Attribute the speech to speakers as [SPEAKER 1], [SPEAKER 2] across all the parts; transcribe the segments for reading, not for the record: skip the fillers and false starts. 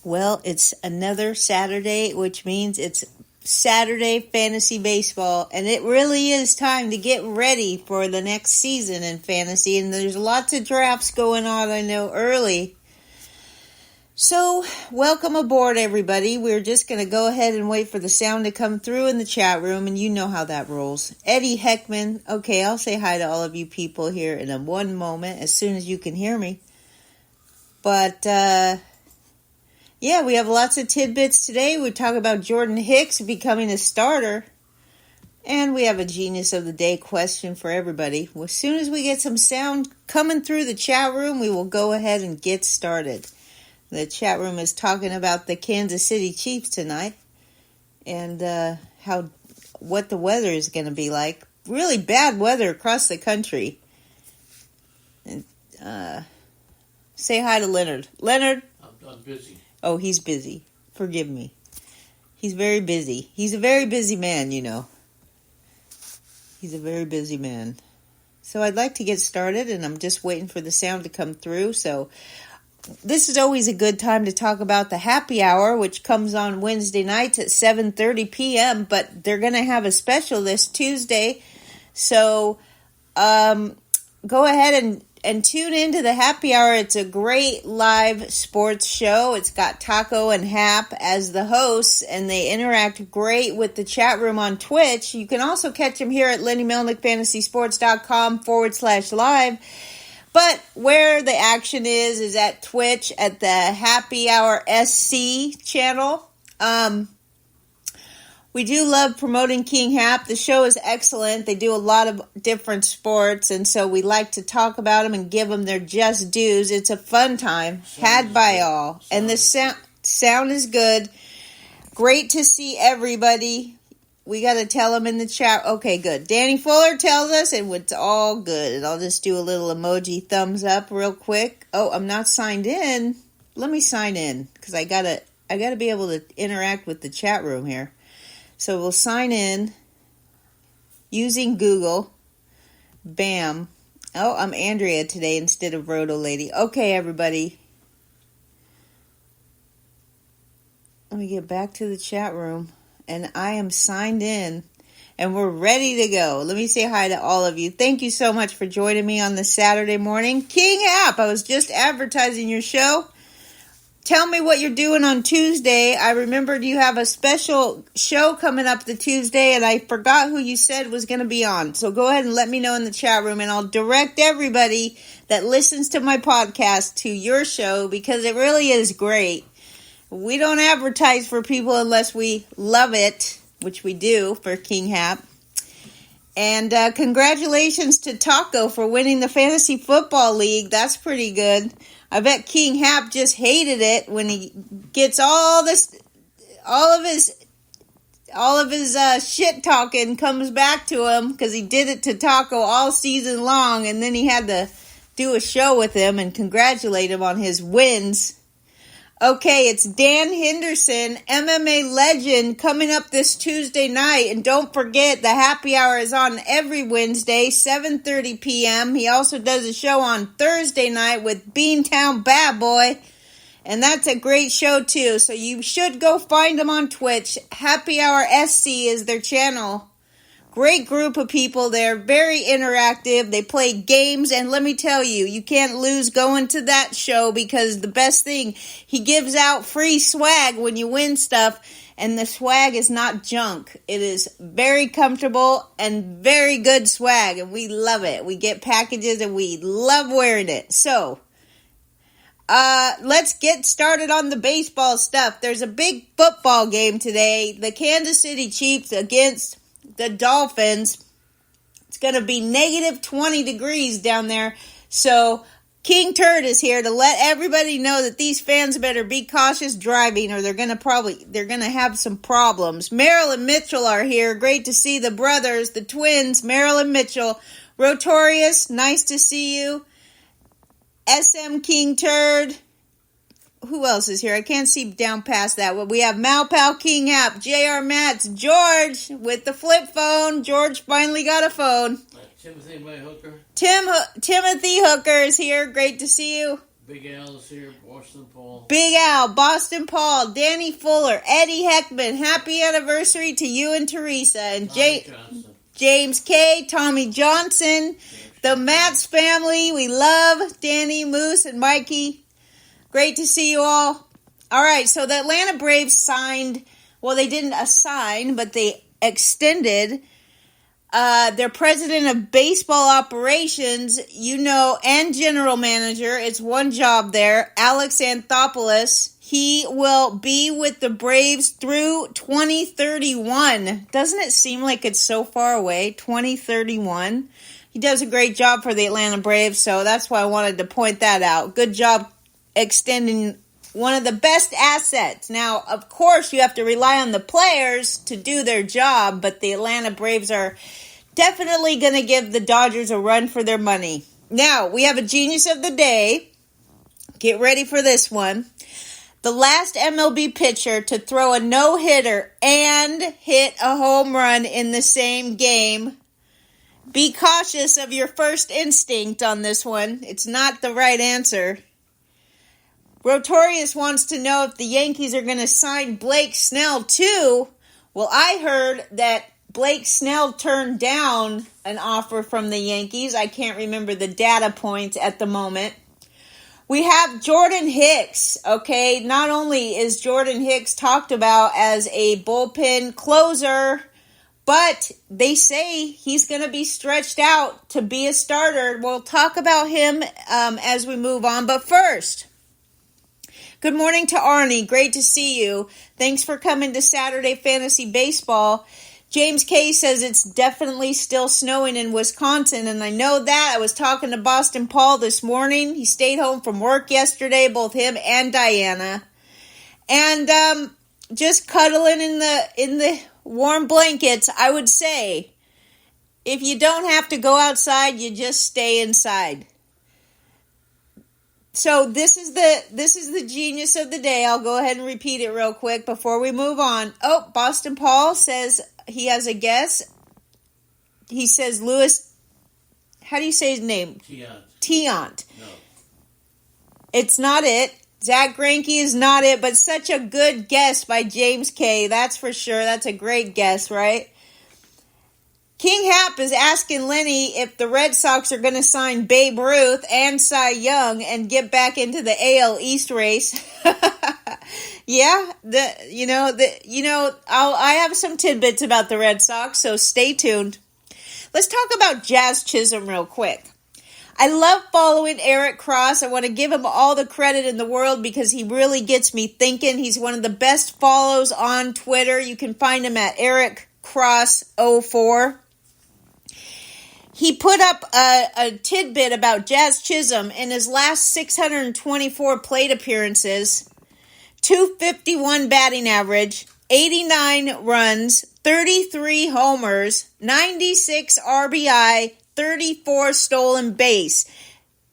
[SPEAKER 1] Well, it's another Saturday, which means it's Saturday Fantasy Baseball, and it really is time to get ready for the next season in fantasy, and there's lots of drafts going on, I know, early. So, welcome aboard, everybody. We're just going to go ahead and wait for the sound to come through in the chat room, and you know how that rolls. Eddie Heckman, okay, I'll say hi to all of you people here in one moment, as soon as you can hear me. But, yeah, we have lots of tidbits today. We talk about Jordan Hicks becoming a starter. And we have a Genius of the Day question for everybody. As soon as we get some sound coming through the chat room, we will go ahead and get started. The chat room is talking about the Kansas City Chiefs tonight. And what the weather is going to be like. Really bad weather across the country. And say hi to Leonard. Leonard?
[SPEAKER 2] I'm busy.
[SPEAKER 1] Oh, he's busy. Forgive me. He's very busy. He's a very busy man, you know. He's a very busy man. So I'd like to get started, and I'm just waiting for the sound to come through. So this is always a good time to talk about the happy hour, which comes on Wednesday nights at 7:30 p.m., but they're going to have a special this Tuesday. So go ahead and tune into the happy hour. It's a great live sports show. It's got Taco and Hap as the hosts, and they interact great with the chat room on Twitch. You can also catch them here at LennyMelnickFantasySports.com/live. But where the action is at Twitch at the Happy Hour SC channel. We do love promoting King Hap. The show is excellent. They do a lot of different sports, and so we like to talk about them and give them their just dues. It's a fun time, had by all. And the sound is good. Great to see everybody. We got to tell them in the chat. Okay, good. Danny Fuller tells us, and it's all good. And I'll just do a little emoji thumbs up real quick. Oh, I'm not signed in. Let me sign in, because I gotta be able to interact with the chat room here. So we'll sign in using Google. Bam. Oh, I'm Andrea today instead of Roto Lady. Okay, everybody. Let me get back to the chat room. And I am signed in. And we're ready to go. Let me say hi to all of you. Thank you so much for joining me on this Saturday morning. King Hap, I was just advertising your show. Tell me what you're doing on Tuesday. I remembered you have a special show coming up the Tuesday, and I forgot who you said was going to be on. So go ahead and let me know in the chat room, and I'll direct everybody that listens to my podcast to your show, because it really is great. We don't advertise for people unless we love it, which we do for King Hap. And congratulations to Taco for winning the Fantasy Football League. That's pretty good. I bet King Hap just hated it when he gets all of his shit talking comes back to him, because he did it to Taco all season long, and then he had to do a show with him and congratulate him on his wins. Okay, it's Dan Henderson, MMA legend, coming up this Tuesday night. And don't forget, the happy hour is on every Wednesday, 7:30 p.m. He also does a show on Thursday night with Beantown Bad Boy. And that's a great show, too. So you should go find them on Twitch. Happy Hour SC is their channel. Great group of people there, very interactive. They play games, and let me tell you, you can't lose going to that show, because the best thing, he gives out free swag when you win stuff, and the swag is not junk. It is very comfortable and very good swag, and we love it. We get packages, and we love wearing it. So, let's get started on the baseball stuff. There's a big football game today. The Kansas City Chiefs against the Dolphins. It's going to be negative 20 degrees down there. So King Turd is here to let everybody know that these fans better be cautious driving, or they're going to have some problems. Merrill and Mitchell are here. Great to see the brothers, the twins, Merrill and Mitchell. Rotorius, nice to see you. SM King Turd. Who else is here? I can't see down past that. Well, we have Malpal King Hap, JR Matz, George with the flip phone. George finally got a phone.
[SPEAKER 2] Timothy, my hooker.
[SPEAKER 1] Timothy Hooker is here. Great to see you.
[SPEAKER 2] Big Al's here, Boston Paul.
[SPEAKER 1] Big Al, Boston Paul, Danny Fuller, Eddie Heckman. Happy anniversary to you and Teresa. And James K., Tommy Johnson, the Matz family. We love Danny, Moose, and Mikey. Great to see you all. All right, so the Atlanta Braves signed, well, they didn't assign, but they extended their president of baseball operations, and general manager. It's one job there, Alex Anthopoulos. He will be with the Braves through 2031. Doesn't it seem like it's so far away? 2031. He does a great job for the Atlanta Braves, so that's why I wanted to point that out. Good job extending one of the best assets. Now, of course, you have to rely on the players to do their job, but the Atlanta Braves are definitely going to give the Dodgers a run for their money. Now, we have a genius of the day. Get ready for this one. The last MLB pitcher to throw a no-hitter and hit a home run in the same game. Be cautious of your first instinct on this one. It's not the right answer. Rotorius wants to know if the Yankees are going to sign Blake Snell too. Well, I heard that Blake Snell turned down an offer from the Yankees. I can't remember the data points at the moment. We have Jordan Hicks, okay? Not only is Jordan Hicks talked about as a bullpen closer, but they say he's going to be stretched out to be a starter. We'll talk about him as we move on, but first, good morning to Arnie. Great to see you. Thanks for coming to Saturday Fantasy Baseball. James K. says it's definitely still snowing in Wisconsin, and I know that. I was talking to Boston Paul this morning. He stayed home from work yesterday, both him and Diana. And just cuddling in the warm blankets. I would say, if you don't have to go outside, you just stay inside. So this is the genius of the day. I'll go ahead and repeat it real quick before we move on. Oh, Boston Paul says he has a guess. He says Louis, how do you say his name? Tiant.
[SPEAKER 2] No.
[SPEAKER 1] It's not it. Zach Greinke is not it, but such a good guess by James K. That's for sure. That's a great guess, right? King Hap is asking Lenny if the Red Sox are going to sign Babe Ruth and Cy Young and get back into the AL East race. Yeah, I have some tidbits about the Red Sox, so stay tuned. Let's talk about Jazz Chisholm real quick. I love following Eric Cross. I want to give him all the credit in the world because he really gets me thinking. He's one of the best follows on Twitter. You can find him at Eric Cross 04. He put up a tidbit about Jazz Chisholm in his last 624 plate appearances, 251 batting average, 89 runs, 33 homers, 96 RBI, 34 stolen base.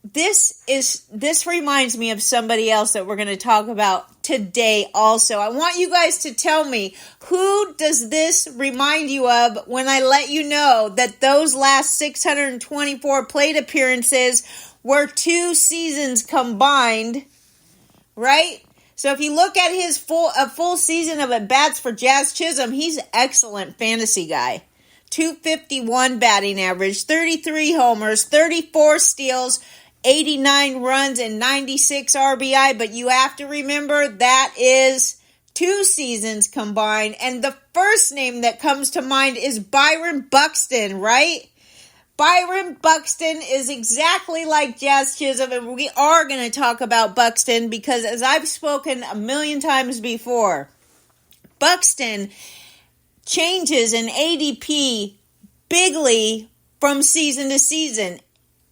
[SPEAKER 1] This reminds me of somebody else that we're going to talk about today also. I want you guys to tell me, who does this remind you of when I let you know that those last 624 plate appearances were 2 seasons combined, right? So if you look at his full season of at-bats for Jazz Chisholm, he's an excellent fantasy guy. 251 batting average, 33 homers, 34 steals, 89 runs, and 96 RBI. But you have to remember that is 2 seasons combined. And the first name that comes to mind is Byron Buxton, right? Byron Buxton is exactly like Jazz Chisholm, and we are going to talk about Buxton because, as I've spoken a million times before, Buxton changes in ADP bigly from season to season.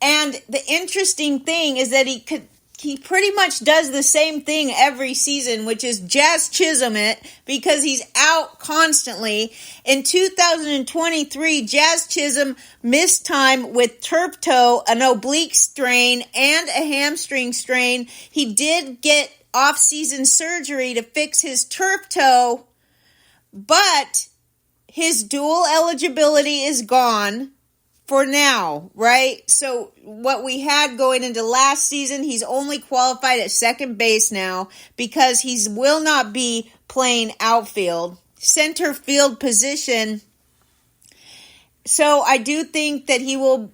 [SPEAKER 1] And the interesting thing is that he pretty much does the same thing every season, which is Jazz Chisholm it, because he's out constantly. In 2023, Jazz Chisholm missed time with turf toe, an oblique strain, and a hamstring strain. He did get off-season surgery to fix his turf toe, but his dual eligibility is gone for now, right? So what we had going into last season, he's only qualified at second base now because he will not be playing outfield. Center field position. So I do think that he will,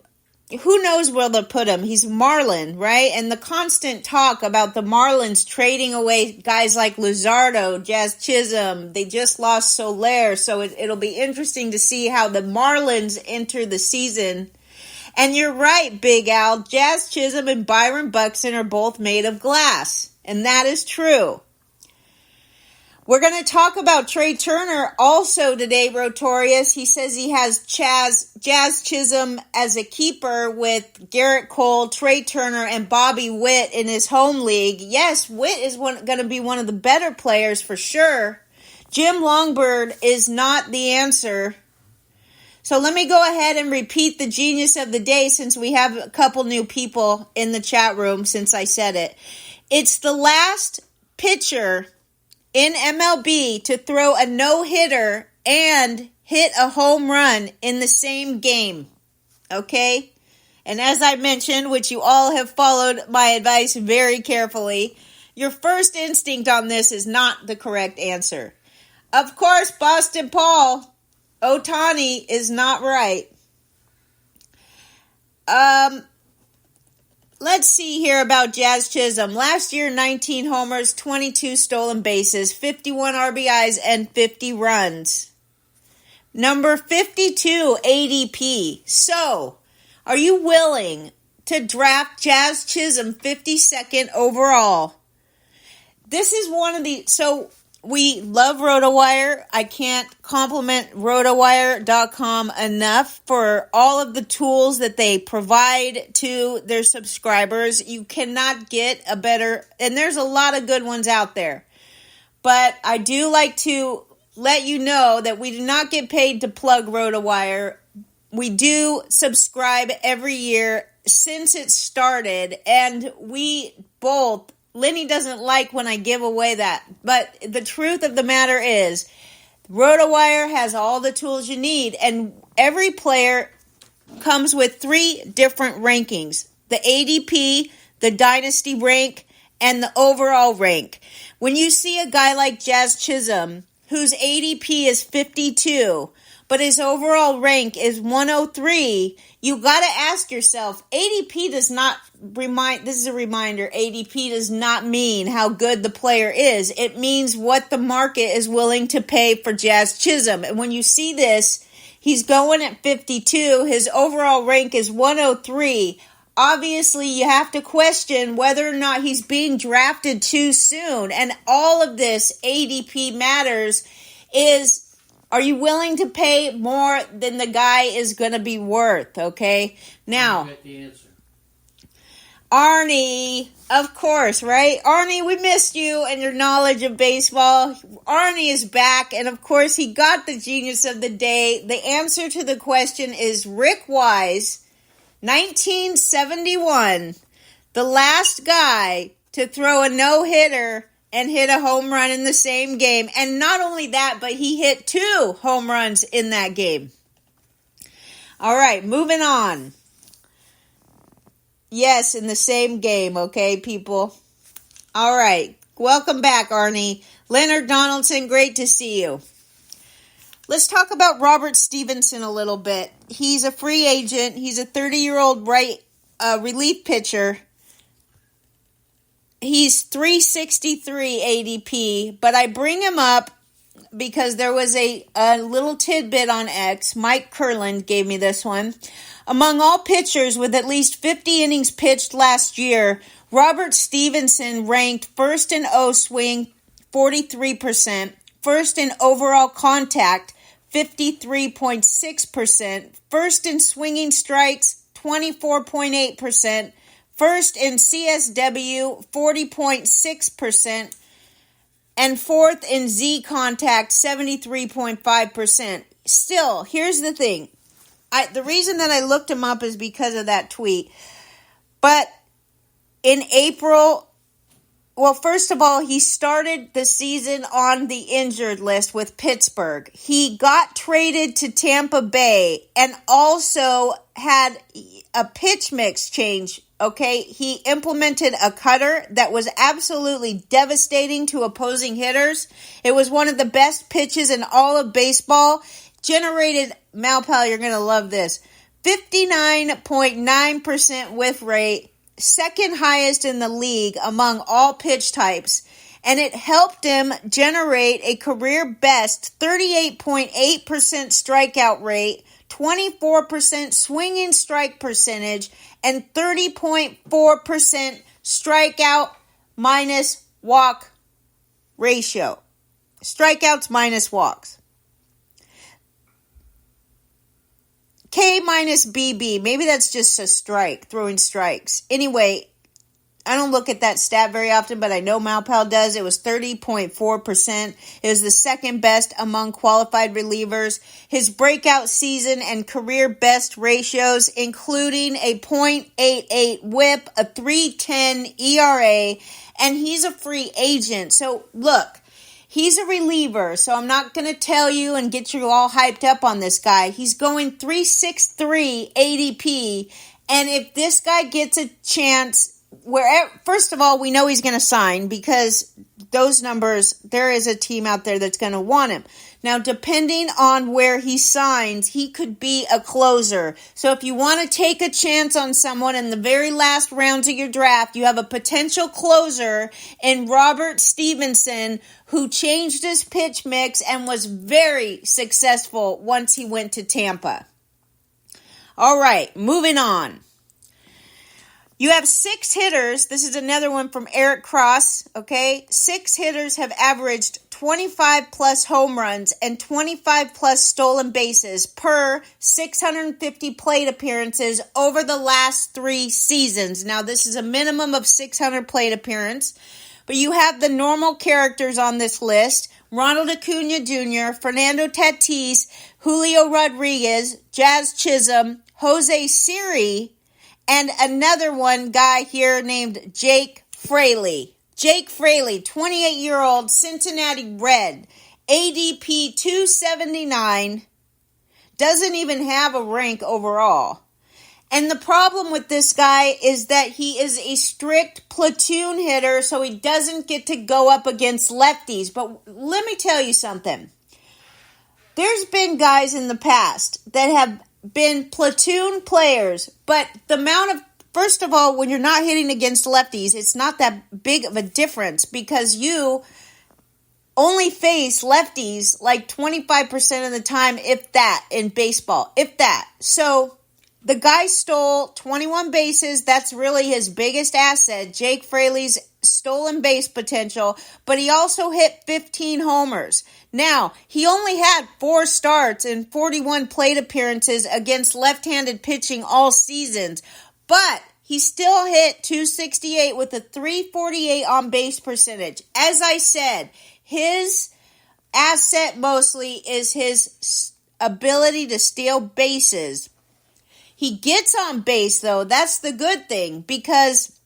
[SPEAKER 1] who knows where they'll put him. He's Marlin, right? And the constant talk about the Marlins trading away guys like Luzardo, Jazz Chisholm, they just lost Soler, so it'll be interesting to see how the Marlins enter the season. And you're right, Big Al, Jazz Chisholm and Byron Buxton are both made of glass, and that is true. We're going to talk about Trey Turner also today, Rotorius. He says he has Jazz Chisholm as a keeper with Garrett Cole, Trey Turner, and Bobby Witt in his home league. Yes, Witt is going to be one of the better players for sure. Jim Longbird is not the answer. So let me go ahead and repeat the genius of the day since we have a couple new people in the chat room since I said it. It's the last pitcher in MLB to throw a no-hitter and hit a home run in the same game, okay? And as I mentioned, which you all have followed my advice very carefully, your first instinct on this is not the correct answer. Of course, Boston Paul, Ohtani is not right. Let's see here about Jazz Chisholm. Last year, 19 homers, 22 stolen bases, 51 RBIs, and 50 runs. Number 52 ADP. So, are you willing to draft Jazz Chisholm 52nd overall? This is one of the... So, we love RotoWire. I can't compliment RotoWire.com enough for all of the tools that they provide to their subscribers. You cannot get a better, and there's a lot of good ones out there. But I do like to let you know that we do not get paid to plug RotoWire. We do subscribe every year since it started, and we both... Lenny doesn't like when I give away that, but the truth of the matter is RotoWire has all the tools you need, and every player comes with 3 different rankings: the ADP, the Dynasty rank, and the overall rank. When you see a guy like Jazz Chisholm, whose ADP is 52, but his overall rank is 103, you got to ask yourself, ADP does not this is a reminder, ADP does not mean how good the player is. It means what the market is willing to pay for Jazz Chisholm. And when you see this, he's going at 52. His overall rank is 103. Obviously, you have to question whether or not he's being drafted too soon. And all of this ADP matters is, are you willing to pay more than the guy is going to be worth, okay? Now,
[SPEAKER 2] the answer.
[SPEAKER 1] Arnie, of course, right? Arnie, we missed you and your knowledge of baseball. Arnie is back, and of course, he got the genius of the day. The answer to the question is Rick Wise, 1971, the last guy to throw a no-hitter and hit a home run in the same game. And not only that, but he hit 2 home runs in that game. All right, moving on. Yes, in the same game, okay, people? All right. Welcome back, Arnie. Leonard Donaldson, great to see you. Let's talk about Robert Stevenson a little bit. He's a free agent. He's a 30-year-old relief pitcher. He's 363 ADP, but I bring him up because there was a little tidbit on X. Mike Kurland gave me this one. Among all pitchers with at least 50 innings pitched last year, Robert Stevenson ranked first in O-swing, 43%, first in overall contact, 53.6%, first in swinging strikes, 24.8%, first in CSW, 40.6%, and fourth in Z contact, 73.5%. Still, here's the thing. The reason that I looked him up is because of that tweet. But in April Well, first of all, he started the season on the injured list with Pittsburgh. He got traded to Tampa Bay and also had a pitch mix change, okay? He implemented a cutter that was absolutely devastating to opposing hitters. It was one of the best pitches in all of baseball. Generated, Malpal, you're going to love this, 59.9% whiff rate. Second highest in the league among all pitch types, and it helped him generate a career best 38.8% strikeout rate, 24% swinging strike percentage, and 30.4% strikeout minus walk ratio. Strikeouts minus walks. K minus BB, maybe that's just a strike, throwing strikes. Anyway, I don't look at that stat very often, but I know Malpal does. It was 30.4%. It was the second best among qualified relievers. His breakout season and career best ratios, including a .88 whip, a 3.10 ERA, and he's a free agent. So look, he's a reliever, so I'm not going to tell you and get you all hyped up on this guy. He's going 3.63 ADP, and if this guy gets a chance, first of all, we know he's going to sign because those numbers, there is a team out there that's going to want him. Now, depending on where he signs, he could be a closer. So if you want to take a chance on someone in the very last rounds of your draft, you have a potential closer in Robert Stevenson, who changed his pitch mix and was very successful once he went to Tampa. All right, moving on. You have 6 hitters. This is another one from Eric Cross, okay? 6 hitters have averaged 25 plus home runs and 25 plus stolen bases per 650 plate appearances over the last 3 seasons. Now, this is a minimum of 600 plate appearance, but you have the normal characters on this list: Ronald Acuna Jr., Fernando Tatis, Julio Rodriguez, Jazz Chisholm, Jose Siri, and another one guy here named Jake Fraley. Jake Fraley, 28-year-old Cincinnati Red, ADP 279, doesn't even have a rank overall. And the problem with this guy is that he is a strict platoon hitter, so he doesn't get to go up against lefties. But let me tell you something. There's been guys in the past that have been platoon players, but the amount of, first of all, when you're not hitting against lefties, it's not that big of a difference because you only face lefties like 25% of the time, if that, in baseball, if that. So the guy stole 21 bases. That's really his biggest asset, Jake Fraley's stolen base potential, but he also hit 15 homers. Now, he only had 4 starts and 41 plate appearances against left-handed pitching all seasons, but he still hit 268 with a 348 on-base percentage. As I said, his asset mostly is his ability to steal bases. He gets on base, though. That's the good thing, because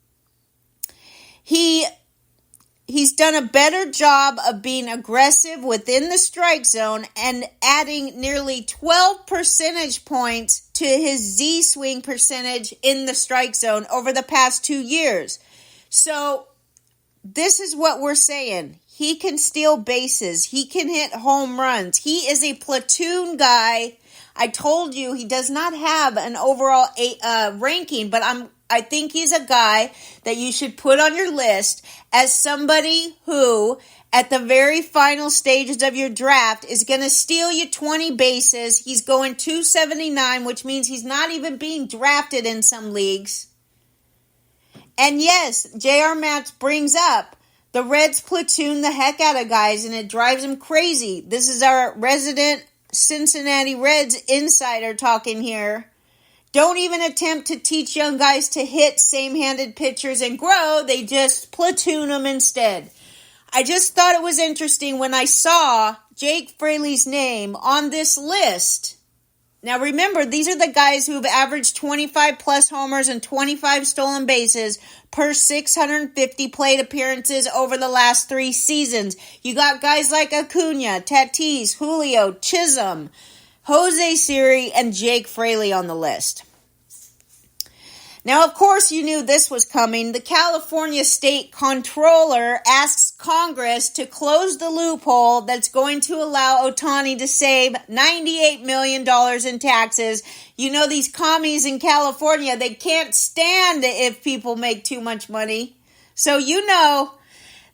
[SPEAKER 1] he's done a better job of being aggressive within the strike zone and adding nearly 12 percentage points to his Z-swing percentage in the strike zone over the past 2 years. So this is what we're saying. He can steal bases. He can hit home runs. He is a platoon guy. I told you he does not have an overall ranking, but I think he's a guy that you should put on your list as somebody who, at the very final stages of your draft, is going to steal you 20 bases. He's going 279, which means he's not even being drafted in some leagues. And yes, J.R. Matz brings up the Reds platoon the heck out of guys, and it drives him crazy. This is our resident Cincinnati Reds insider talking here. Don't even attempt to teach young guys to hit same-handed pitchers and grow. They just platoon them instead. I just thought it was interesting when I saw Jake Fraley's name on this list. Now remember, these are the guys who've averaged 25 plus homers and 25 stolen bases per 650 plate appearances over the last 3 seasons. You got guys like Acuna, Tatis, Julio, Chisholm, Jose Siri, and Jake Fraley on the list. Now, of course, you knew this was coming. The California State Comptroller asks Congress to close the loophole that's going to allow Ohtani to save $98 million in taxes. You know, these commies in California, they can't stand it if people make too much money. So, you know,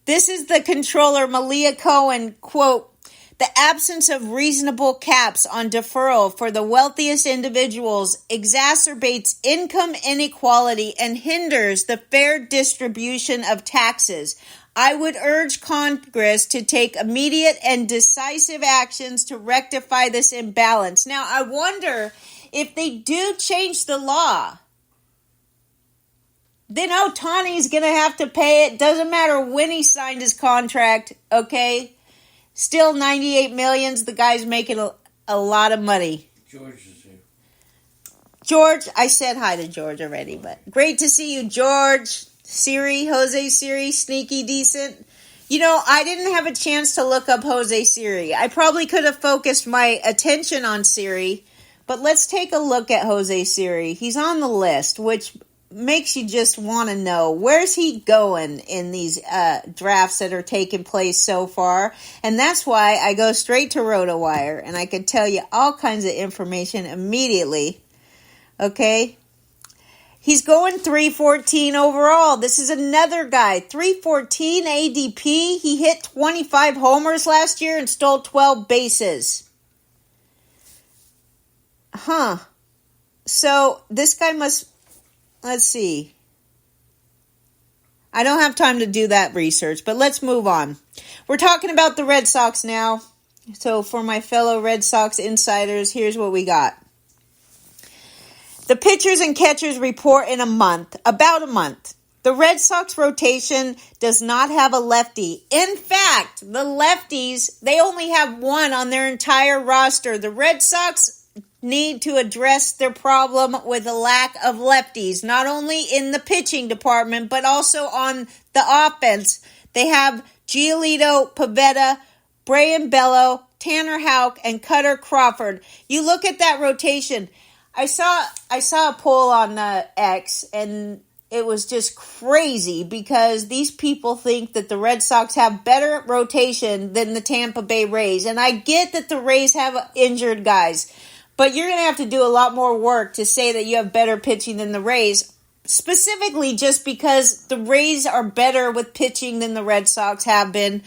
[SPEAKER 1] this is the Comptroller, Malia Cohen, quote, "The absence of reasonable caps on deferral for the wealthiest individuals exacerbates income inequality and hinders the fair distribution of taxes. I would urge Congress to take immediate and decisive actions to rectify this imbalance." Now, I wonder if they do change the law, then Ohtani's going to have to pay it. Doesn't matter when he signed his contract, okay? Still $98 million. The guy's making a lot of money.
[SPEAKER 2] George is here.
[SPEAKER 1] George, I said hi to George already, but great to see you, George. Siri, Jose Siri, sneaky decent. You know, I didn't have a chance to look up Jose Siri. I probably could have focused my attention on Siri, but let's take a look at Jose Siri. He's on the list, which makes you just want to know, where's he going in these drafts that are taking place so far? And that's why I go straight to RotoWire, and I can tell you all kinds of information immediately. Okay? He's going 314 overall. This is another guy. 314 ADP. He hit 25 homers last year and stole 12 bases. So this guy must... Let's see. I don't have time to do that research, but let's move on. We're talking about the Red Sox now. So for my fellow Red Sox insiders, here's what we got. The pitchers and catchers report in about a month. The Red Sox rotation does not have a lefty. In fact, the lefties, they only have one on their entire roster. The Red Sox need to address their problem with a lack of lefties, not only in the pitching department, but also on the offense. They have Giolito, Pivetta, Brayan Bello, Tanner Houck, and Cutter Crawford. You look at that rotation. I saw a poll on X, and it was just crazy because these people think that the Red Sox have better rotation than the Tampa Bay Rays. And I get that the Rays have injured guys, but you're going to have to do a lot more work to say that you have better pitching than the Rays, specifically just because the Rays are better with pitching than the Red Sox have been.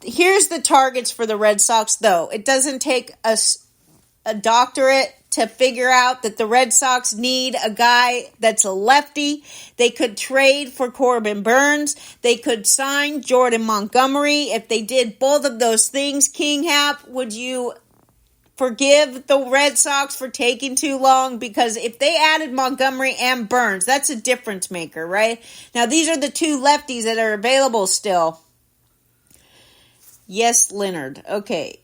[SPEAKER 1] Here's the targets for the Red Sox, though. It doesn't take a doctorate to figure out that the Red Sox need a guy that's a lefty. They could trade for Corbin Burns. They could sign Jordan Montgomery. If they did both of those things, King Hap, would you forgive the Red Sox for taking too long? Because if they added Montgomery and Burns, that's a difference maker, right? Now, these are the two lefties that are available still. Yes, Leonard. Okay.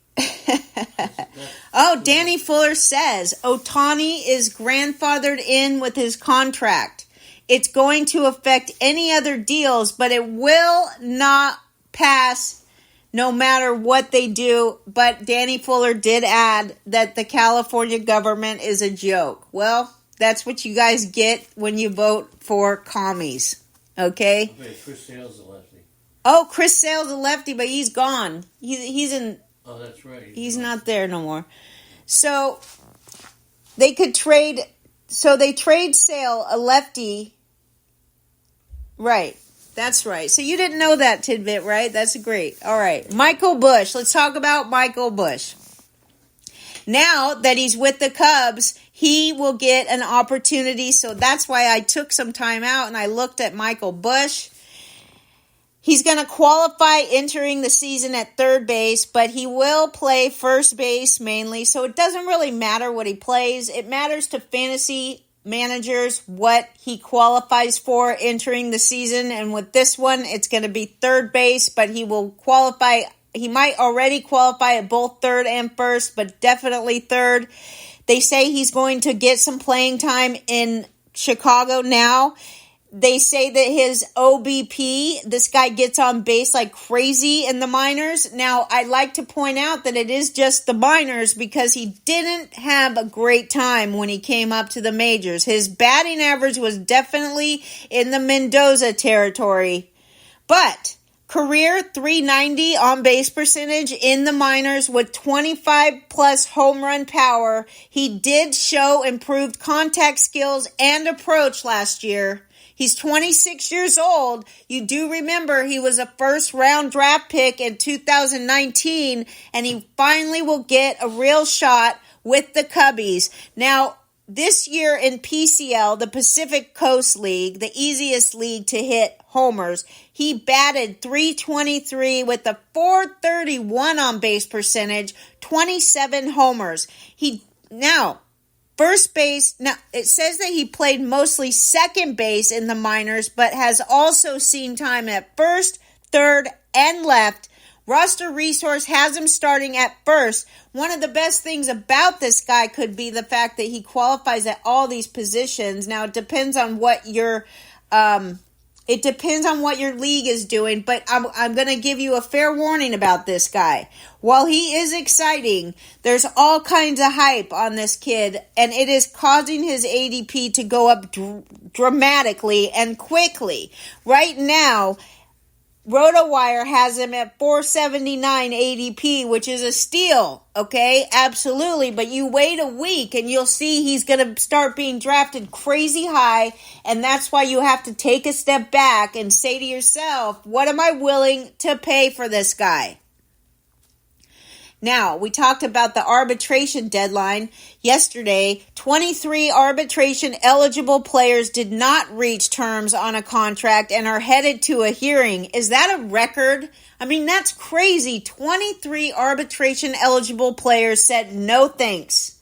[SPEAKER 1] Oh, Danny Fuller says Ohtani is grandfathered in with his contract. It's going to affect any other deals, but it will not pass no matter what they do. But Danny Fuller did add that the California government is a joke. Well, that's what you guys get when you vote for commies. Okay?
[SPEAKER 2] Okay, Chris Sale's a lefty.
[SPEAKER 1] Oh, Chris Sale's a lefty, but he's gone. He's in...
[SPEAKER 2] Oh, that's right.
[SPEAKER 1] He's not there no more. So they could trade. So they trade Sale, a lefty. Right. That's right. So you didn't know that tidbit, right? That's great. All right. Michael Busch. Let's talk about Michael Busch. Now that he's with the Cubs, he will get an opportunity. So that's why I took some time out and I looked at Michael Busch. He's going to qualify entering the season at third base, but he will play first base mainly, so it doesn't really matter what he plays. It matters to fantasy managers what he qualifies for entering the season, and with this one, it's going to be third base, but he will qualify He might already qualify at both third and first, but definitely third. They say he's going to get some playing time in Chicago now. They say that his OBP, this guy gets on base like crazy in the minors. Now, I'd like to point out that it is just the minors because he didn't have a great time when he came up to the majors. His batting average was definitely in the Mendoza territory. But career 390 on base percentage in the minors with 25 plus home run power. He did show improved contact skills and approach last year. He's 26 years old. You do remember he was a first round draft pick in 2019, and he finally will get a real shot with the Cubbies. Now, this year in PCL, the Pacific Coast League, the easiest league to hit homers, he batted .323 with a .431 on base percentage, 27 homers. First base, now it says that he played mostly second base in the minors, but has also seen time at first, third, and left. Roster Resource has him starting at first. One of the best things about this guy could be the fact that he qualifies at all these positions. Now it depends on what your league is doing, but I'm going to give you a fair warning about this guy. While he is exciting, there's all kinds of hype on this kid, and it is causing his ADP to go up dramatically and quickly. Right now, RotoWire has him at 479 ADP, which is a steal, okay? Absolutely, but you wait a week and you'll see he's going to start being drafted crazy high, and that's why you have to take a step back and say to yourself, what am I willing to pay for this guy? Now, we talked about the arbitration deadline yesterday. 23 arbitration-eligible players did not reach terms on a contract and are headed to a hearing. Is that a record? I mean, that's crazy. 23 arbitration-eligible players said, no thanks.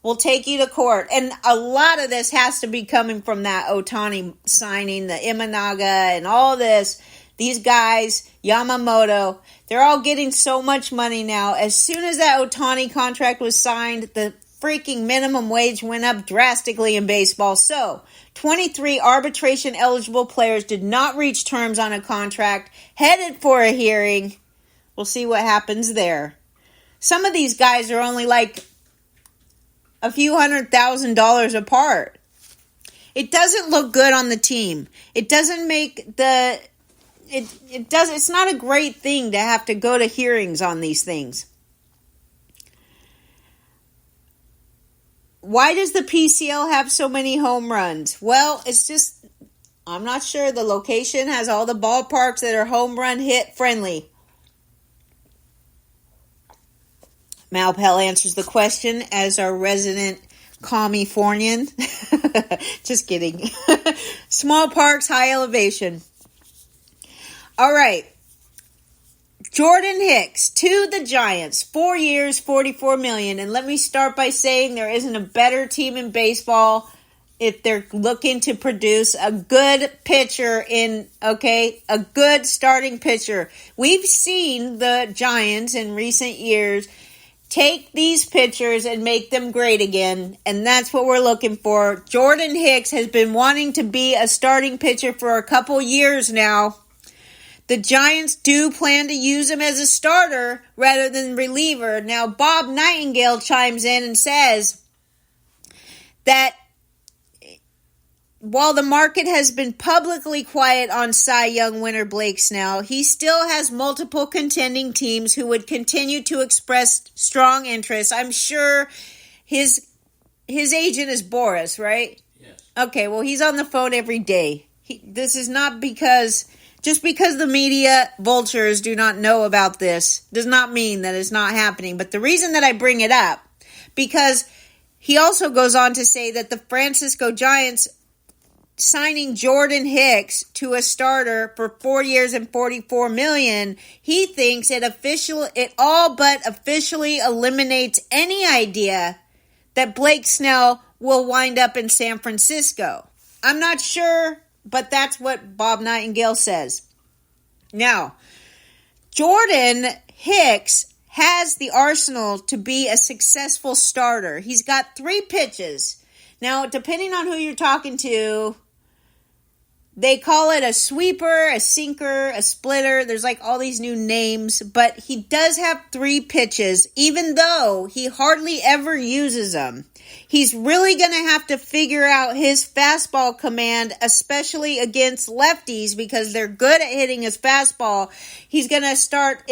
[SPEAKER 1] We'll take you to court. And a lot of this has to be coming from that Ohtani signing, the Imanaga, and all this. These guys, Yamamoto, they're all getting so much money now. As soon as that Ohtani contract was signed, the freaking minimum wage went up drastically in baseball. So, 23 arbitration-eligible players did not reach terms on a contract, headed for a hearing. We'll see what happens there. Some of these guys are only like a few $100,000 apart. It doesn't look good on the team. It doesn't make the... It's not a great thing to have to go to hearings on these things. Why does the PCL have so many home runs? Well, it's just, I'm not sure. The location has all the ballparks that are home run hit friendly. Malpel answers the question as our resident Californian. Just kidding. Small parks, high elevation. All right, Jordan Hicks to the Giants, 4 years, $44 million. And let me start by saying there isn't a better team in baseball if they're looking to produce a good pitcher a good starting pitcher. We've seen the Giants in recent years take these pitchers and make them great again, and that's what we're looking for. Jordan Hicks has been wanting to be a starting pitcher for a couple years now. The Giants do plan to use him as a starter rather than reliever. Now, Bob Nightingale chimes in and says that while the market has been publicly quiet on Cy Young winner Blake Snell, he still has multiple contending teams who would continue to express strong interest. I'm sure his agent is Boris, right?
[SPEAKER 2] Yes.
[SPEAKER 1] Okay, well, he's on the phone every day. This is not because... Just because the media vultures do not know about this does not mean that it's not happening. But the reason that I bring it up, because he also goes on to say that the Francisco Giants signing Jordan Hicks to a starter for 4 years and $44 million, he thinks it all but officially eliminates any idea that Blake Snell will wind up in San Francisco. I'm not sure, but that's what Bob Nightingale says. Now, Jordan Hicks has the arsenal to be a successful starter. He's got 3 pitches. Now, depending on who you're talking to, they call it a sweeper, a sinker, a splitter. There's like all these new names, but he does have 3 pitches, even though he hardly ever uses them. He's really going to have to figure out his fastball command, especially against lefties, because they're good at hitting his fastball. He's going to start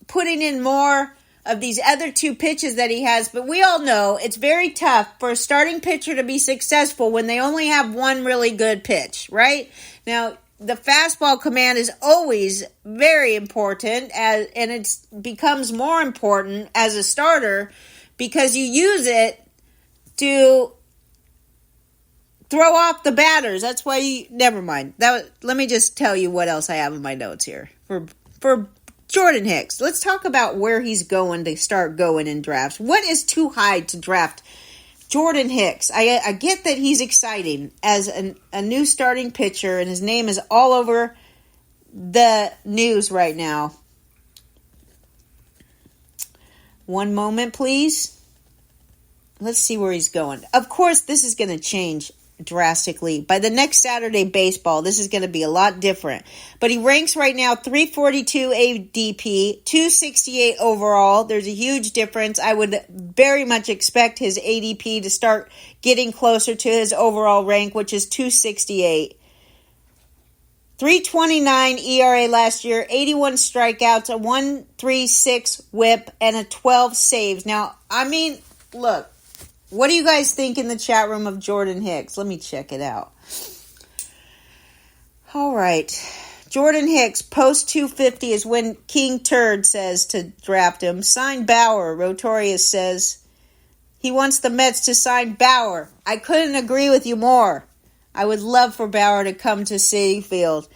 [SPEAKER 1] putting in more of these other 2 pitches that he has, but we all know it's very tough for a starting pitcher to be successful when they only have one really good pitch, right? Now, the fastball command is always very important, and it becomes more important as a starter because you use it to throw off the batters. That's why never mind. Let me just tell you what else I have in my notes here for Jordan Hicks. Let's talk about where he's going to start going in drafts. What is too high to draft Jordan Hicks? I get that he's exciting as a new starting pitcher, and his name is all over the news right now. One moment, please. Let's see where he's going. Of course, this is going to change drastically. By the next Saturday baseball, this is going to be a lot different. But he ranks right now 342 ADP, 268 overall. There's a huge difference. I would very much expect his ADP to start getting closer to his overall rank, which is 268. 3.29 ERA last year, 81 strikeouts, a 1.36 whip, and a 12 saves. Now, I mean, look, what do you guys think in the chat room of Jordan Hicks? Let me check it out. All right. Jordan Hicks, post 250 is when King Turd says to draft him. Sign Bauer, Rotorius says. He wants the Mets to sign Bauer. I couldn't agree with you more. I would love for Bauer to come to Citi Field.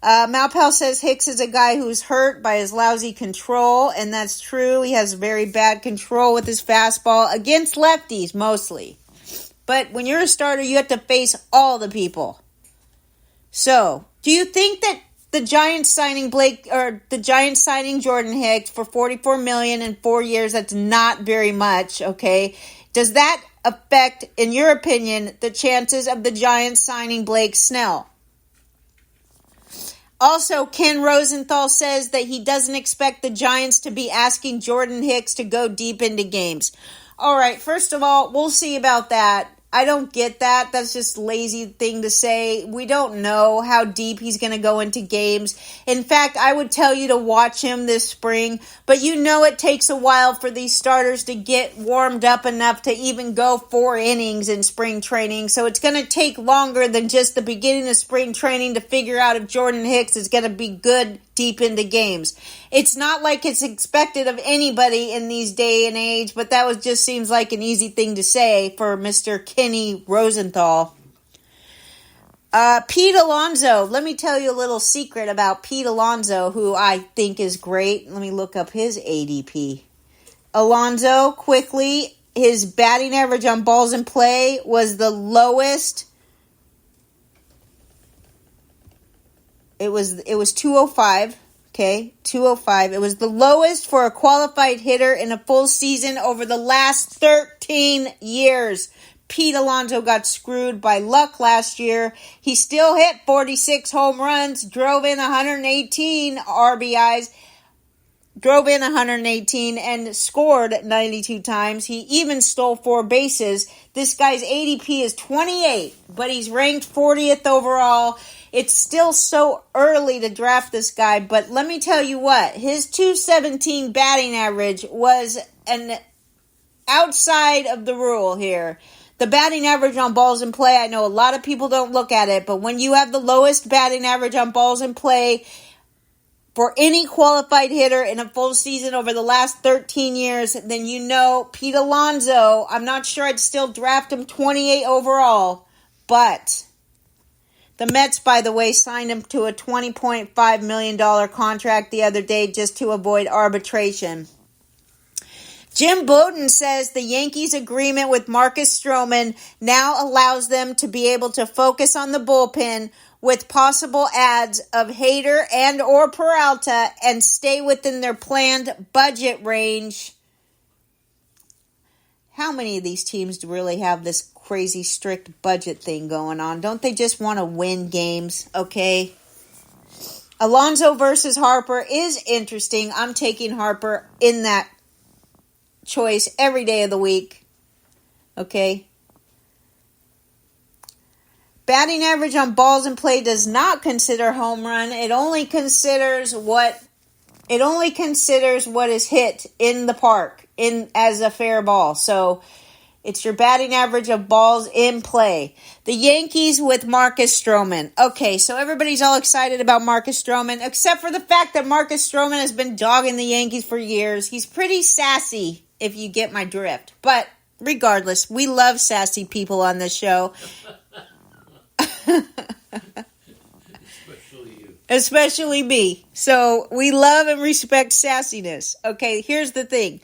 [SPEAKER 1] Malpal says Hicks is a guy who's hurt by his lousy control, and that's true. He has very bad control with his fastball against lefties mostly. But when you're a starter, you have to face all the people. So, do you think that the Giants signing Jordan Hicks for $44 million in 4 years, that's not very much, okay? Does that affect, in your opinion, the chances of the Giants signing Blake Snell? Also, Ken Rosenthal says that he doesn't expect the Giants to be asking Jordan Hicks to go deep into games. All right, first of all, we'll see about that. I don't get that. That's just a lazy thing to say. We don't know how deep he's going to go into games. In fact, I would tell you to watch him this spring, but you know it takes a while for these starters to get warmed up enough to even go 4 innings in spring training. So it's going to take longer than just the beginning of spring training to figure out if Jordan Hicks is going to be good deep into games. It's not like it's expected of anybody in these day and age, but that just seems like an easy thing to say for Mr. Kenny Rosenthal. Pete Alonso. Let me tell you a little secret about Pete Alonso, who I think is great. Let me look up his ADP. Alonso, quickly, his batting average on balls in play was the lowest. It was 205, okay, 205. It was the lowest for a qualified hitter in a full season over the last 13 years. Pete Alonso got screwed by luck last year. He still hit 46 home runs, drove in 118 RBIs, and scored 92 times. He even stole 4 bases. This guy's ADP is 28, but he's ranked 40th overall. It's still so early to draft this guy, but let me tell you what, his 217 batting average was an outside of the rule here. The batting average on balls in play, I know a lot of people don't look at it, but when you have the lowest batting average on balls in play for any qualified hitter in a full season over the last 13 years, then you know Pete Alonso, I'm not sure I'd still draft him 28 overall, but the Mets, by the way, signed him to a $20.5 million contract the other day just to avoid arbitration. Jim Bowden says the Yankees' agreement with Marcus Stroman now allows them to be able to focus on the bullpen with possible adds of Hader and or Peralta and stay within their planned budget range. How many of these teams really have this crazy strict budget thing going on? Don't they just want to win games? Okay. Alonso versus Harper is interesting. I'm taking Harper in that choice every day of the week. Okay. Batting average on balls in play does not consider home run. It only considers what is hit in the park as a fair ball. So it's your batting average of balls in play. The Yankees with Marcus Stroman. Okay, so everybody's all excited about Marcus Stroman, except for the fact that Marcus Stroman has been dogging the Yankees for years. He's pretty sassy, if you get my drift. But regardless, we love sassy people on this show. Especially me. So we love and respect sassiness. Okay, here's the thing.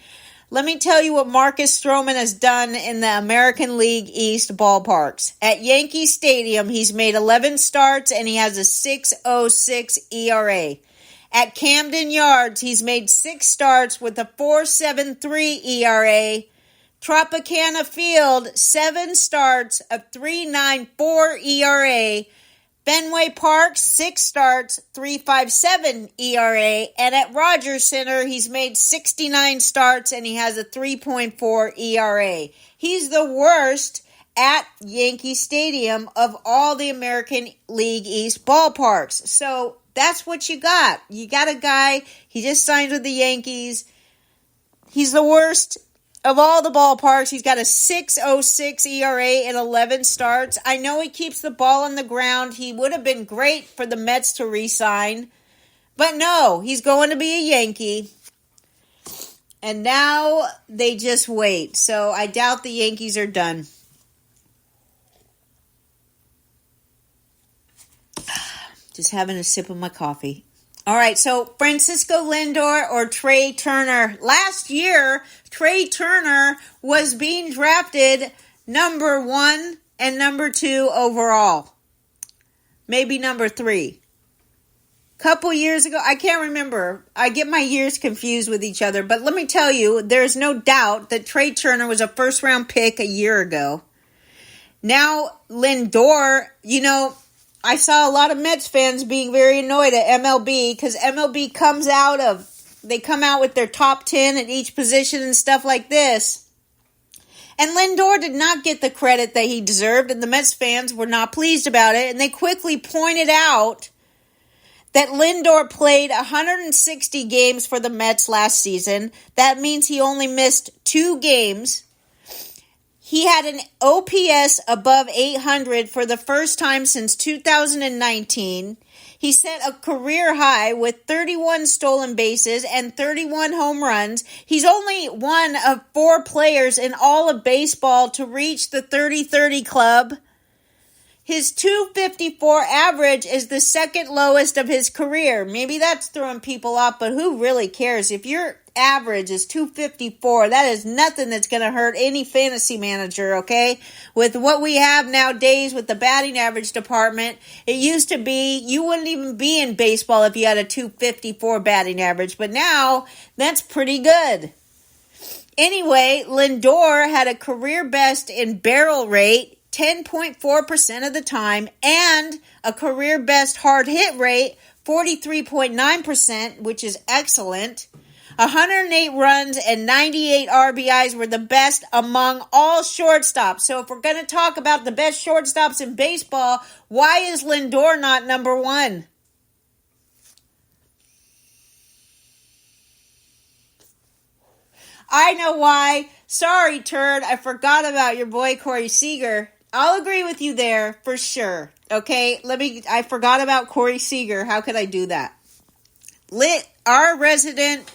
[SPEAKER 1] Let me tell you what Marcus Stroman has done in the American League East ballparks. At Yankee Stadium, he's made 11 starts and he has a 6.06 ERA. At Camden Yards, he's made 6 starts with a 4.73 ERA. Tropicana Field, 7 starts, a 3.94 ERA. Fenway Park, 6 starts, 3.57 ERA. And at Rogers Center, he's made 69 starts and he has a 3.4 ERA. He's the worst at Yankee Stadium of all the American League East ballparks. So that's what you got. You got a guy, he just signed with the Yankees. He's the worst of all the ballparks. He's got a 6.06 ERA in 11 starts. I know he keeps the ball on the ground. He would have been great for the Mets to re-sign. But no, he's going to be a Yankee. And now they just wait. So I doubt the Yankees are done. Just having a sip of my coffee. All right, so Francisco Lindor or Trey Turner. Last year, Trey Turner was being drafted number 1 and number 2 overall. Maybe number 3. Couple years ago, I can't remember. I get my years confused with each other. But let me tell you, there's no doubt that Trey Turner was a first-round pick a year ago. Now, Lindor, I saw a lot of Mets fans being very annoyed at MLB because MLB they come out with their top 10 at each position and stuff like this. And Lindor did not get the credit that he deserved, and the Mets fans were not pleased about it. And they quickly pointed out that Lindor played 160 games for the Mets last season. That means he only missed 2 games. He had an OPS above 800 for the first time since 2019. He set a career high with 31 stolen bases and 31 home runs. He's only one of 4 players in all of baseball to reach the 30-30 club. His .254 average is the second lowest of his career. Maybe that's throwing people off, but who really cares? If your average is .254, that is nothing that's going to hurt any fantasy manager, okay? With what we have nowadays with the batting average department, it used to be you wouldn't even be in baseball if you had a .254 batting average, but now that's pretty good. Anyway, Lindor had a career best in barrel rate, 10.4% of the time, and a career best hard hit rate, 43.9%, which is excellent. 108 runs and 98 RBIs were the best among all shortstops. So if we're going to talk about the best shortstops in baseball, why is Lindor not number 1? I know why. Sorry, turd. I forgot about your boy Corey Seager. I'll agree with you there for sure. Okay, I forgot about Corey Seager. How could I do that? Our resident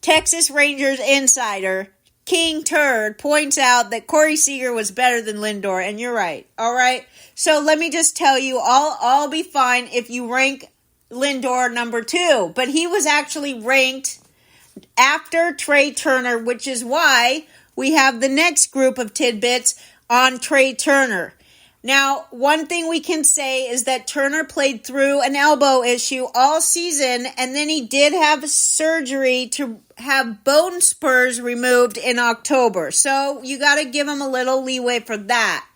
[SPEAKER 1] Texas Rangers insider, King Turd, points out that Corey Seager was better than Lindor, and you're right. All right, so let me just tell you, I'll be fine if you rank Lindor number 2, but he was actually ranked after Trey Turner, which is why we have the next group of tidbits on Trey Turner. Now, one thing we can say is that Turner played through an elbow issue all season, and then he did have surgery to have bone spurs removed in October. So you got to give him a little leeway for that.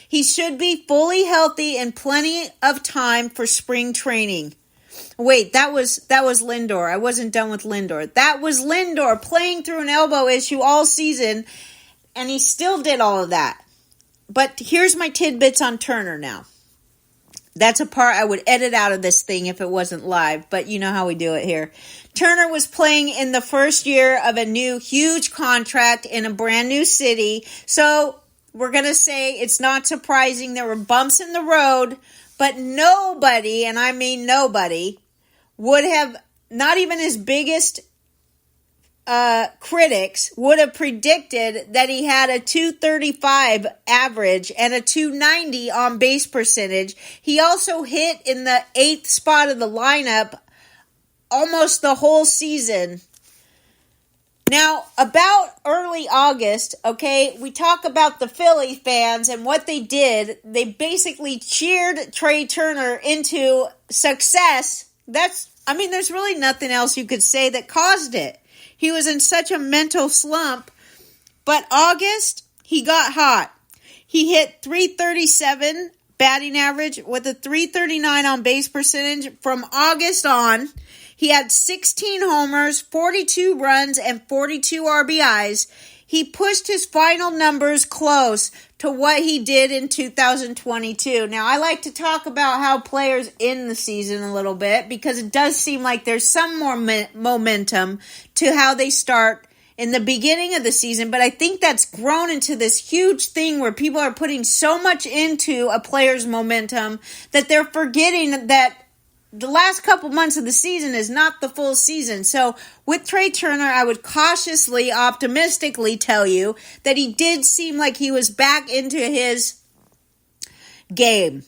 [SPEAKER 1] He should be fully healthy and plenty of time for spring training. Wait, that was Lindor. I wasn't done with Lindor. That was Lindor playing through an elbow issue all season, and he still did all of that. But here's my tidbits on Turner now. That's a part I would edit out of this thing if it wasn't live, but you know how we do it here. Turner was playing in the first year of a new huge contract in a brand new city. So we're going to say it's not surprising there were bumps in the road, but nobody, and I mean nobody, would have, not even his biggest critics would have predicted that he had a 235 average and a 290 on base percentage. He also hit in the 8th spot of the lineup almost the whole season. Now, about early August, okay, we talk about the Philly fans and what they did. They basically cheered Trey Turner into success. There's really nothing else you could say that caused it. He was in such a mental slump. But August, he got hot. He hit 337 batting average with a 339 on base percentage from August on. He had 16 homers, 42 runs, and 42 RBIs. He pushed his final numbers close to what he did in 2022. Now, I like to talk about how players end the season a little bit because it does seem like there's some more momentum to how they start in the beginning of the season, but I think that's grown into this huge thing where people are putting so much into a player's momentum that they're forgetting that the last couple months of the season is not the full season. So with Trey Turner, I would cautiously, optimistically tell you that he did seem like he was back into his game.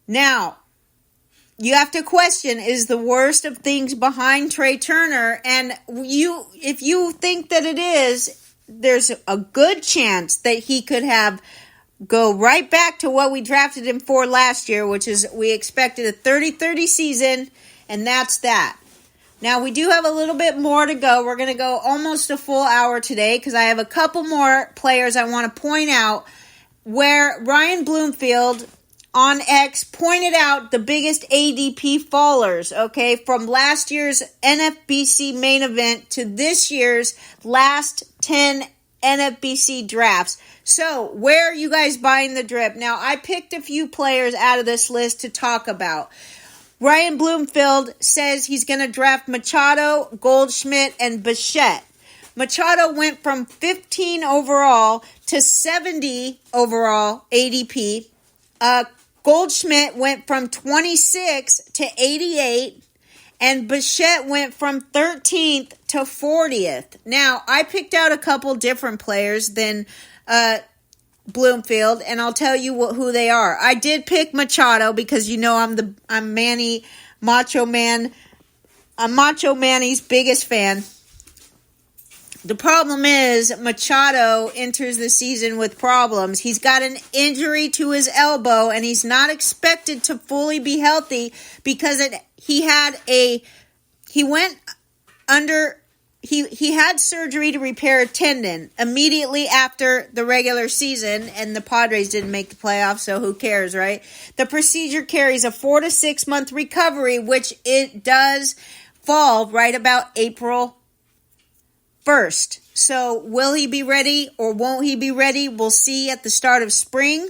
[SPEAKER 1] Now, you have to question, is the worst of things behind Trey Turner? And if you think that it is, there's a good chance that he could go right back to what we drafted him for last year, which is we expected a 30-30 season, and that's that. Now, we do have a little bit more to go. We're going to go almost a full hour today because I have a couple more players I want to point out where Ryan Bloomfield on X pointed out the biggest ADP fallers, okay, from last year's NFBC main event to this year's last 10 NFBC drafts. So, where are you guys buying the drip? Now, I picked a few players out of this list to talk about. Ryan Bloomfield says he's going to draft Machado, Goldschmidt, and Bichette. Machado went from 15 overall to 70 overall ADP. Goldschmidt went from 26 to 88. And Bichette went from 13th to 40th. Now, I picked out a couple different players than Bloomfield, and I'll tell you who they are. I did pick Machado because you know I'm Macho Manny's biggest fan. The problem is Machado enters the season with problems. He's got an injury to his elbow, and he's not expected to fully be healthy because he had surgery to repair a tendon immediately after the regular season, and the Padres didn't make the playoffs, so who cares, right? The procedure carries a 4 to 6 month recovery, which it does fall right about April 1st. So will he be ready or won't he be ready? We'll see at the start of spring.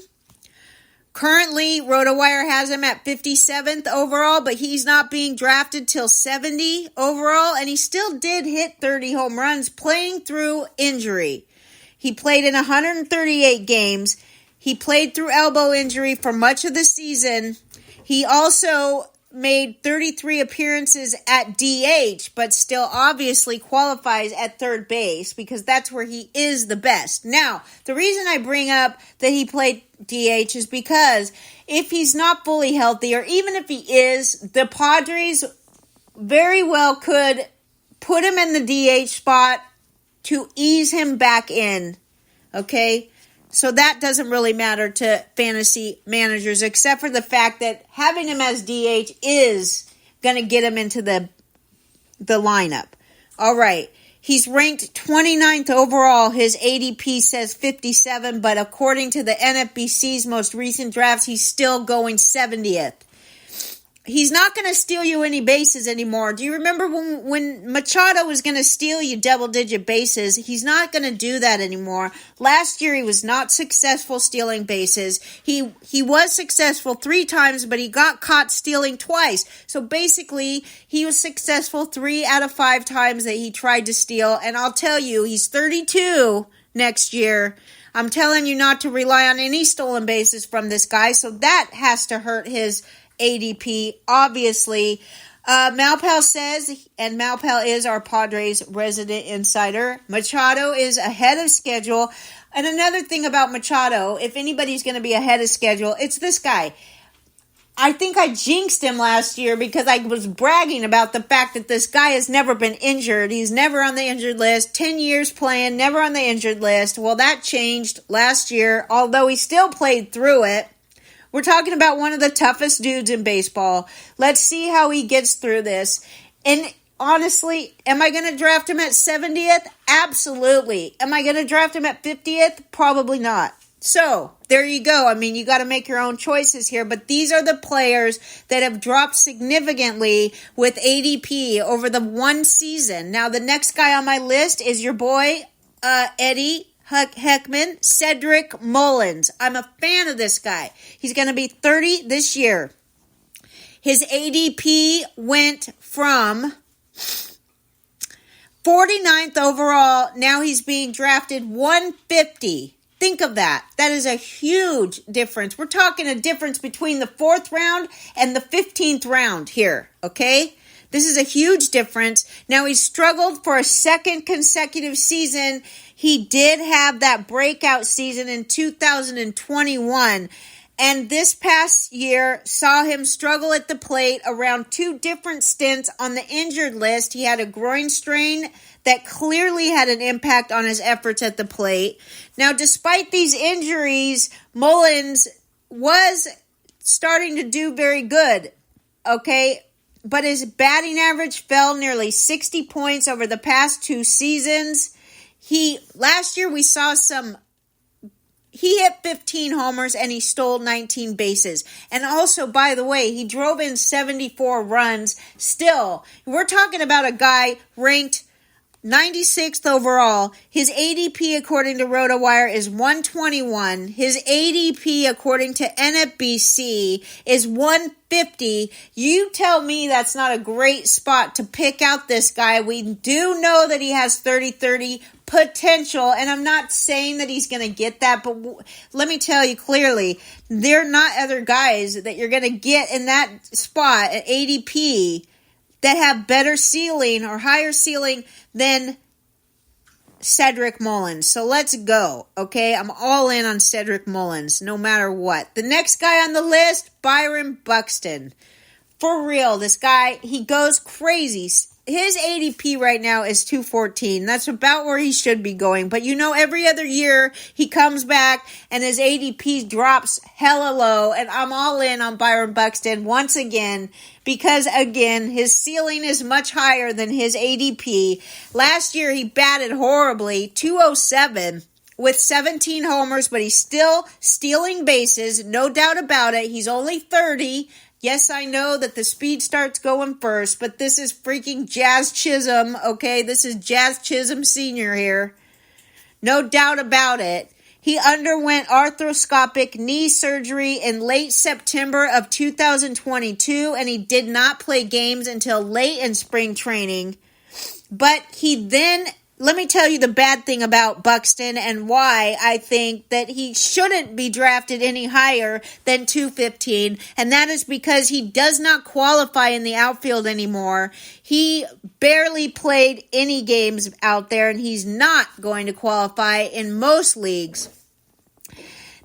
[SPEAKER 1] Currently, RotoWire has him at 57th overall, but he's not being drafted till 70 overall, and he still did hit 30 home runs playing through injury. He played in 138 games. He played through elbow injury for much of the season. He also made 33 appearances at DH, but still obviously qualifies at third base because that's where he is the best. Now, the reason I bring up that he played DH is because if he's not fully healthy, or even if he is, the Padres very well could put him in the DH spot to ease him back in, okay? So that doesn't really matter to fantasy managers, except for the fact that having him as DH is going to get him into the lineup. All right. He's ranked 29th overall. His ADP says 57, but according to the NFBC's most recent drafts, he's still going 70th. He's not going to steal you any bases anymore. Do you remember when Machado was going to steal you double-digit bases? He's not going to do that anymore. Last year, he was not successful stealing bases. He was successful 3 times, but he got caught stealing twice. So basically, he was successful 3 out of 5 times that he tried to steal. And I'll tell you, he's 32 next year. I'm telling you not to rely on any stolen bases from this guy. So that has to hurt his ADP, obviously. Malpal says, and Malpal is our Padres resident insider, Machado is ahead of schedule. And another thing about Machado, if anybody's going to be ahead of schedule, it's this guy. I think I jinxed him last year because I was bragging about the fact that this guy has never been injured. He's never on the injured list. 10 years playing, never on the injured list. Well, that changed last year, although he still played through it. We're talking about one of the toughest dudes in baseball. Let's see how he gets through this. And honestly, am I going to draft him at 70th? Absolutely. Am I going to draft him at 50th? Probably not. So, there you go. I mean, you got to make your own choices here. But these are the players that have dropped significantly with ADP over the one season. Now, the next guy on my list is your boy, Eddie Heckman, Cedric Mullins. I'm a fan of this guy. He's going to be 30 this year. His ADP went from 49th overall. Now he's being drafted 150. Think of that. That is a huge difference. We're talking a difference between the 4th round and the 15th round here, okay? This is a huge difference. Now, he struggled for a second consecutive season. He did have that breakout season in 2021. And this past year saw him struggle at the plate around 2 different stints on the injured list. He had a groin strain that clearly had an impact on his efforts at the plate. Now, despite these injuries, Mullins was starting to do very good, okay? But his batting average fell nearly 60 points over the past 2 seasons. Last year we saw he hit 15 homers and he stole 19 bases. And also, by the way, he drove in 74 runs. Still, we're talking about a guy ranked 96th overall. His ADP, according to RotoWire, is 121. His ADP, according to NFBC, is 150. You tell me that's not a great spot to pick out this guy. We do know that he has 30-30 potential, and I'm not saying that he's going to get that, but let me tell you clearly, there are not other guys that you're going to get in that spot at ADP that have better ceiling or higher ceiling than Cedric Mullins. So let's go, okay? I'm all in on Cedric Mullins, no matter what. The next guy on the list, Byron Buxton. For real, this guy, he goes crazy. His ADP right now is 214. That's about where he should be going. But you know, every other year he comes back and his ADP drops hella low. And I'm all in on Byron Buxton once again because, again, his ceiling is much higher than his ADP. Last year he batted horribly, 207. With 17 homers, but he's still stealing bases, no doubt about it. He's only 30. Yes, I know that the speed starts going first, but this is freaking Jazz Chisholm, okay? This is Jazz Chisholm Sr. here. No doubt about it. He underwent arthroscopic knee surgery in late September of 2022, and he did not play games until late in spring training. But he then... Let me tell you the bad thing about Buxton and why I think that he shouldn't be drafted any higher than 215, and that is because he does not qualify in the outfield anymore. He barely played any games out there, and he's not going to qualify in most leagues.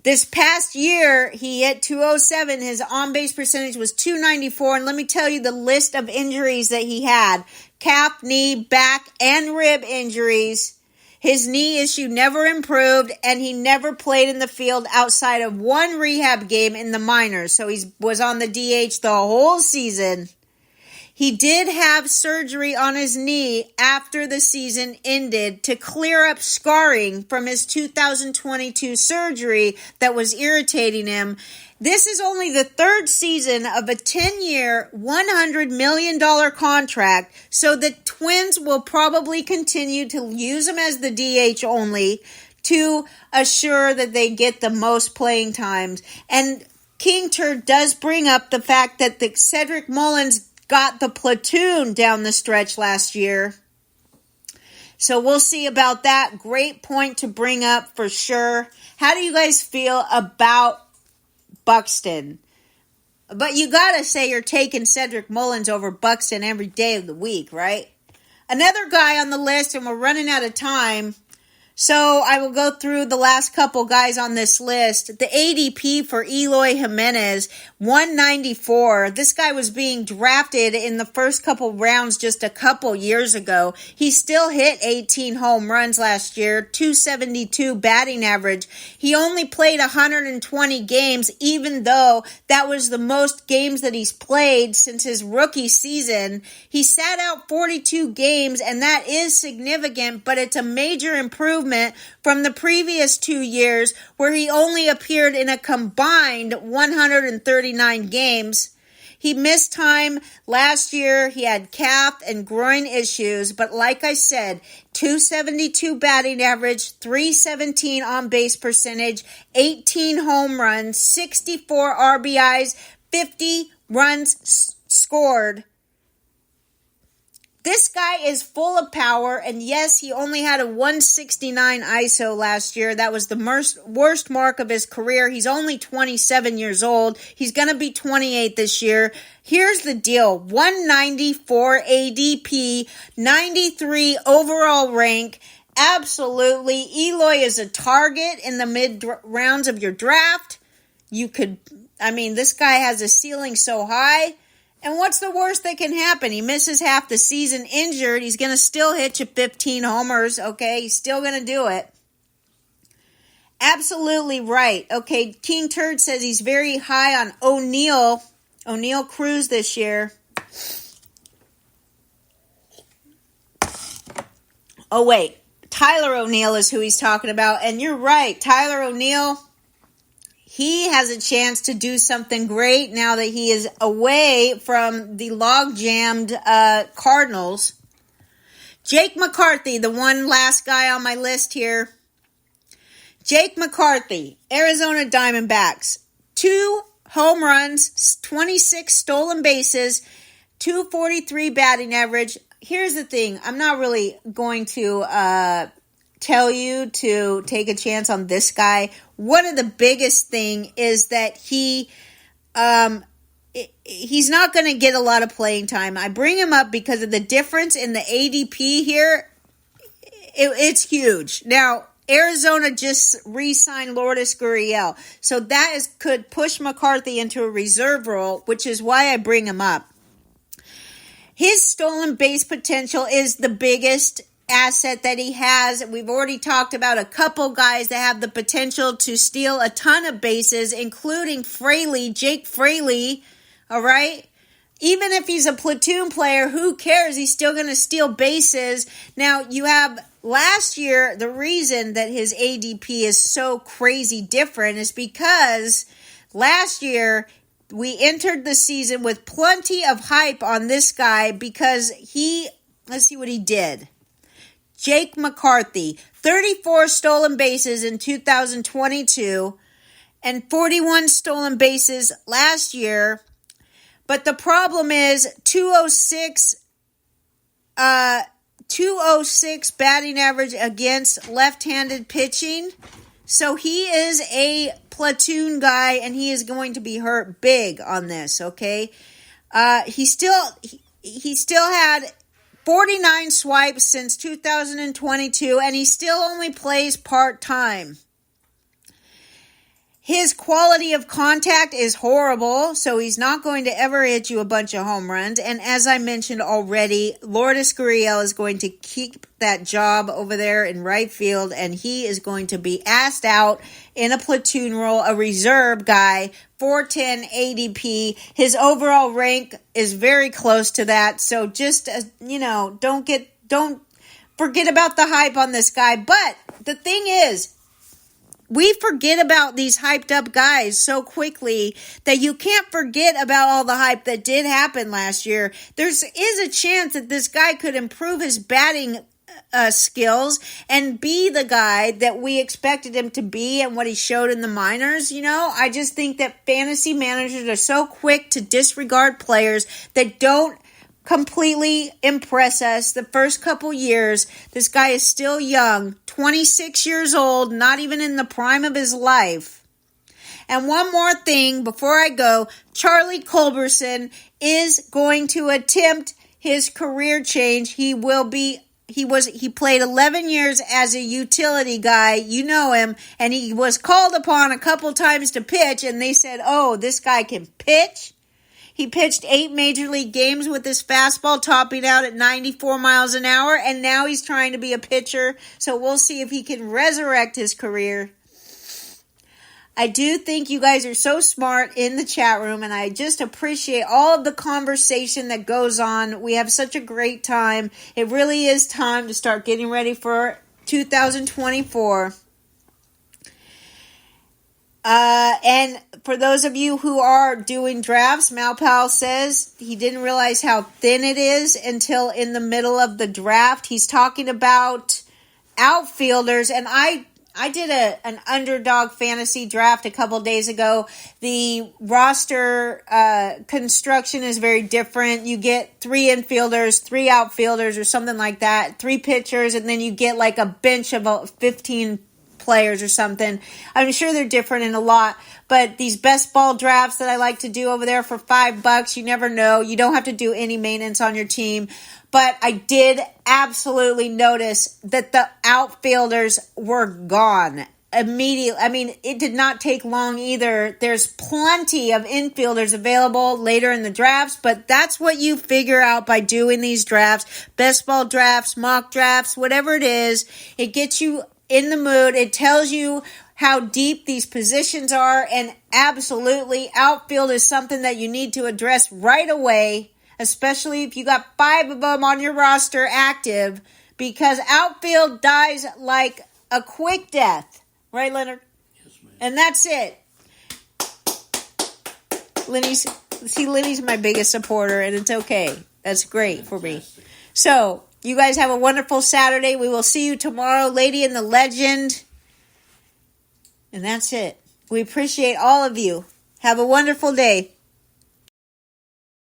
[SPEAKER 1] This past year, he hit 207. His on-base percentage was 294. And let me tell you the list of injuries that he had. Calf, knee, back, and rib injuries. His knee issue never improved, and he never played in the field outside of one rehab game in the minors. So he was on the DH the whole season. He did have surgery on his knee after the season ended to clear up scarring from his 2022 surgery that was irritating him. This is only the third season of a 10-year, $100 million contract, so the Twins will probably continue to use him as the DH only to assure that they get the most playing times. And King Turd does bring up the fact that the Cedric Mullins got the platoon down the stretch last year. So we'll see about that. Great point to bring up for sure. How do you guys feel about Buxton? But you gotta say you're taking Cedric Mullins over Buxton every day of the week, right? Another guy on the list, and we're running out of time, so I will go through the last couple guys on this list. The ADP for Eloy Jimenez, 194. This guy was being drafted in the first couple rounds just a couple years ago. He still hit 18 home runs last year, 272 batting average. He only played 120 games, even though that was the most games that he's played since his rookie season. He sat out 42 games, and that is significant, but it's a major improvement from the previous 2 years where he only appeared in a combined 139 games. He missed time last year. He had calf and groin issues, but like I said, 272 batting average, 317 on base percentage, 18 home runs, 64 RBIs, 50 runs scored. This guy is full of power, and yes, he only had a 169 ISO last year. That was the worst mark of his career. He's only 27 years old. He's going to be 28 this year. Here's the deal. 194 ADP, 93 overall rank. Absolutely. Eloy is a target in the mid-rounds of your draft. This guy has a ceiling so high. And what's the worst that can happen? He misses half the season injured. He's going to still hit you 15 homers, okay? He's still going to do it. Absolutely right. Okay, King Turd says he's very high on O'Neal Cruz this year. Oh, wait. Tyler O'Neill is who he's talking about. And you're right. Tyler O'Neill, he has a chance to do something great now that he is away from the log-jammed Cardinals. Jake McCarthy, the one last guy on my list here. Jake McCarthy, Arizona Diamondbacks. 2 home runs, 26 stolen bases, 243 batting average. Here's the thing. I'm not really going to tell you to take a chance on this guy. One of the biggest thing is that he's not going to get a lot of playing time. I bring him up because of the difference in the ADP here. It's huge. Now, Arizona just re-signed Lourdes Gurriel, so that could push McCarthy into a reserve role, which is why I bring him up. His stolen base potential is the biggest asset that he has. We've already talked about a couple guys that have the potential to steal a ton of bases, including Jake Fraley, all right? Even if he's a platoon player, who cares? He's still going to steal bases. Now, you have last year, the reason that his ADP is so crazy different is because last year we entered the season with plenty of hype on this guy because let's see what he did. Jake McCarthy, 34 stolen bases in 2022 and 41 stolen bases last year. But the problem is 206 batting average against left-handed pitching. So he is a platoon guy, and he is going to be hurt big on this, okay? He still had 49 swipes since 2022, and he still only plays part-time. His quality of contact is horrible, so he's not going to ever hit you a bunch of home runs. And as I mentioned already, Lourdes Gurriel is going to keep that job over there in right field, and he is going to be asked out in a platoon role, a reserve guy, 410 ADP. His overall rank is very close to that, so just, don't forget about the hype on this guy. But the thing is, we forget about these hyped up guys so quickly that you can't forget about all the hype that did happen last year. There is a chance that this guy could improve his batting skills and be the guy that we expected him to be and what he showed in the minors. I just think that fantasy managers are so quick to disregard players that don't completely impress us the first couple years. This guy is still young, 26 years old, not even in the prime of his life. And one more thing before I go, Charlie Culberson is going to attempt his career change. He played 11 years as a utility guy. You know him. And he was called upon a couple times to pitch, and they said, oh, this guy can pitch. He pitched 8 major league games with his fastball topping out at 94 miles an hour, and now he's trying to be a pitcher. So we'll see if he can resurrect his career. I do think you guys are so smart in the chat room, and I just appreciate all of the conversation that goes on. We have such a great time. It really is time to start getting ready for 2024. And for those of you who are doing drafts, Malpal says he didn't realize how thin it is until in the middle of the draft. He's talking about outfielders, and I did an underdog fantasy draft a couple days ago. The roster construction is very different. You get 3 infielders, 3 outfielders, or something like that, 3 pitchers, and then you get like a bench of 15 players or something. I'm sure they're different in a lot, but these best ball drafts that I like to do over there for $5, you never know. You don't have to do any maintenance on your team. But I did absolutely notice that the outfielders were gone immediately. I mean, it did not take long either. There's plenty of infielders available later in the drafts, but that's what you figure out by doing these drafts. Best ball drafts, mock drafts, whatever it is. It gets you in the mood. It tells you how deep these positions are, and absolutely outfield is something that you need to address right away, especially if you got 5 of them on your roster active, because outfield dies like a quick death. Right, Leonard?
[SPEAKER 2] Yes, ma'am.
[SPEAKER 1] And that's it. Lenny's my biggest supporter, and it's okay. That's great for me. So, you guys have a wonderful Saturday. We will see you tomorrow, Lady and the Legend. And that's it. We appreciate all of you. Have a wonderful day.